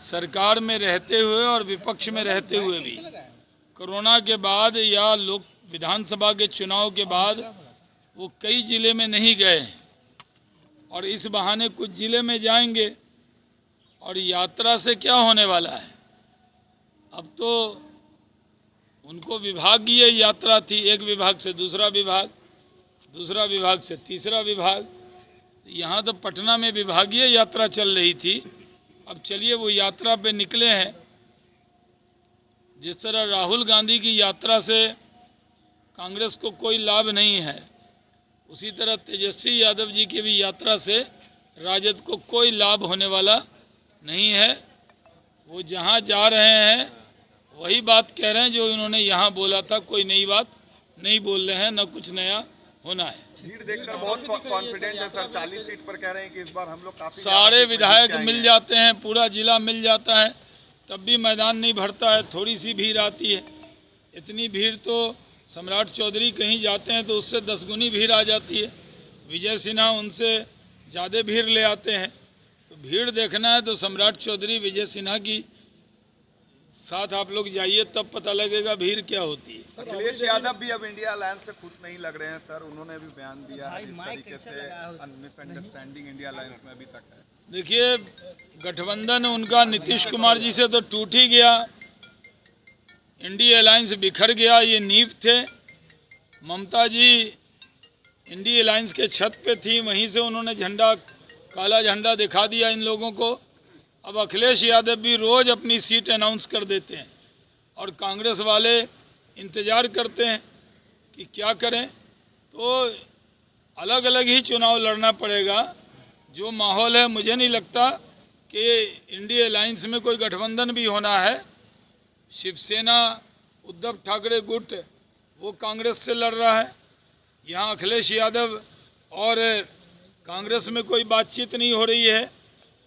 सरकार में रहते हुए और विपक्ष में रहते हुए भी कोरोना के बाद या लोक विधानसभा के चुनाव के बाद वो कई जिले में नहीं गए और इस बहाने कुछ जिले में जाएंगे। और यात्रा से क्या होने वाला है, अब तो उनको विभागीय यात्रा थी, एक विभाग से दूसरा विभाग, दूसरा विभाग से तीसरा विभाग। यहाँ तो पटना में विभागीय यात्रा चल रही थी। अब चलिए वो यात्रा पे निकले हैं। जिस तरह राहुल गांधी की यात्रा से कांग्रेस को कोई लाभ नहीं है, उसी तरह तेजस्वी यादव जी की भी यात्रा से राजद को कोई लाभ होने वाला नहीं है। वो जहाँ जा रहे हैं वही बात कह रहे हैं जो इन्होंने यहाँ बोला था। कोई नई बात नहीं बोल रहे हैं, न कुछ नया होना है। भीड़ देखकर बहुत कॉन्फिडेंट है सर, 40 सीट पर कह रहे हैं कि इस बार हम लोग काफी सारे विधायक मिल जाते हैं, पूरा जिला मिल जाता है, तब भी मैदान नहीं भरता है, थोड़ी सी भीड़ आती है। इतनी भीड़ तो सम्राट चौधरी कहीं जाते हैं तो उससे 10 गुनी भीड़ आ जाती है। विजय सिन्हा उनसे ज़्यादा भीड़ ले आते हैं। तो भीड़ देखना है तो सम्राट चौधरी विजय सिन्हा की साथ आप लोग जाइए, तब पता लगेगा भीड़ क्या होती है। अखिलेश यादव भी अब इंडिया अलायंस से खुश नहीं लग रहे हैं सर, उन्होंने भी बयान दिया है इस तरीके से मिसअंडरस्टैंडिंग इंडिया अलायंस में अभी तक है। देखिए, गठबंधन उनका नीतीश कुमार जी से तो टूट ही गया, इंडिया अलायंस बिखर गया। ये नींव थे, ममता जी इंडिया अलायंस के छत पे थी, वहीं से उन्होंने झंडा, काला झंडा दिखा दिया इन लोगों को। अब अखिलेश यादव भी रोज़ अपनी सीट अनाउंस कर देते हैं और कांग्रेस वाले इंतज़ार करते हैं कि क्या करें। तो अलग अलग ही चुनाव लड़ना पड़ेगा। जो माहौल है, मुझे नहीं लगता कि इंडिया अलायंस में कोई गठबंधन भी होना है। शिवसेना उद्धव ठाकरे गुट वो कांग्रेस से लड़ रहा है, यहाँ अखिलेश यादव और कांग्रेस में कोई बातचीत नहीं हो रही है।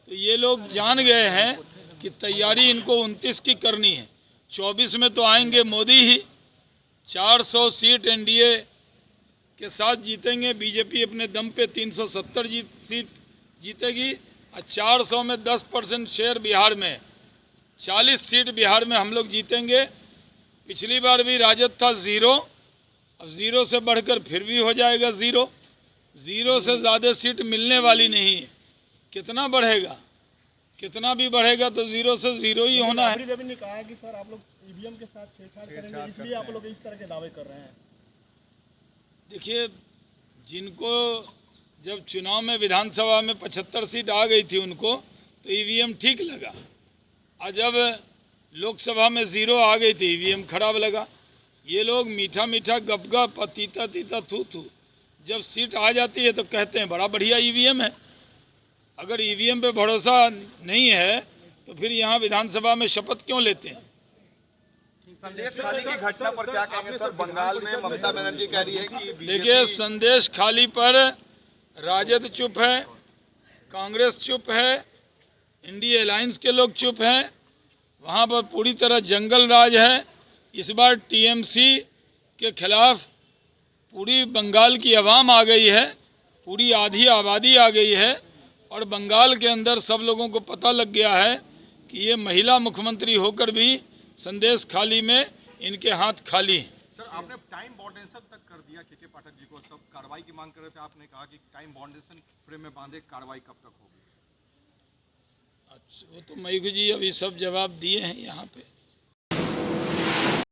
तो ये लोग जान गए हैं कि तैयारी इनको 29 की करनी है। 24 में तो आएंगे मोदी ही, 400 सीट एनडीए के साथ जीतेंगे। बीजेपी अपने दम पे 370 सीट जीतेगी और 400 में 10% शेयर बिहार में, 40 सीट बिहार में हम लोग जीतेंगे। पिछली बार भी राजद था 0, अब 0 से बढ़कर फिर भी हो जाएगा 0। 0 से ज़्यादा सीट मिलने वाली नहीं है। कितना बढ़ेगा, कितना भी बढ़ेगा तो 0 से 0 ही होना है। देवी ने कहा कि सर आप लोग ईवीएम के साथ छेड़छाड़ करेंगे, इसलिए आप लोग इस तरह के दावे कर रहे हैं। देखिए, जिनको जब चुनाव में विधानसभा में 75 सीट आ गई थी उनको तो ईवीएम ठीक लगा, और जब लोकसभा में 0 आ गई थी ईवीएम खराब लगा। ये लोग मीठा मीठा गपगप, तीता तीता थू थू, जब सीट आ जाती है तो कहते हैं बड़ा बढ़िया ईवीएम है। अगर ईवीएम पे भरोसा नहीं है तो फिर यहाँ विधानसभा में शपथ क्यों लेते हैं। संदेश खाली की घटना पर क्या कहेंगे सर? बंगाल में ममता बनर्जी कह रही है कि देखिए, संदेश खाली पर राजद चुप है, कांग्रेस चुप है, इंडिया अलायंस के लोग चुप हैं। वहाँ पर पूरी तरह जंगल राज है। इस बार टीएमसी के खिलाफ पूरी बंगाल की आवाम आ गई है, पूरी आधी आबादी आ गई है, और बंगाल के अंदर सब लोगों को पता लग गया है कि ये महिला मुख्यमंत्री होकर भी संदेश खाली में इनके हाथ खाली हैं। सर, आपने टाइम बाउंडेशन तक कर दिया के पाठक जी को, सब कार्रवाई की मांग कर रहे थे, आपने कहा कि टाइम बाउंडेशन फ्रेम में बांधे, कार्रवाई कब तक होगी? अच्छा, वो तो मयूख जी अभी सब जवाब दिए हैं यहाँ पे।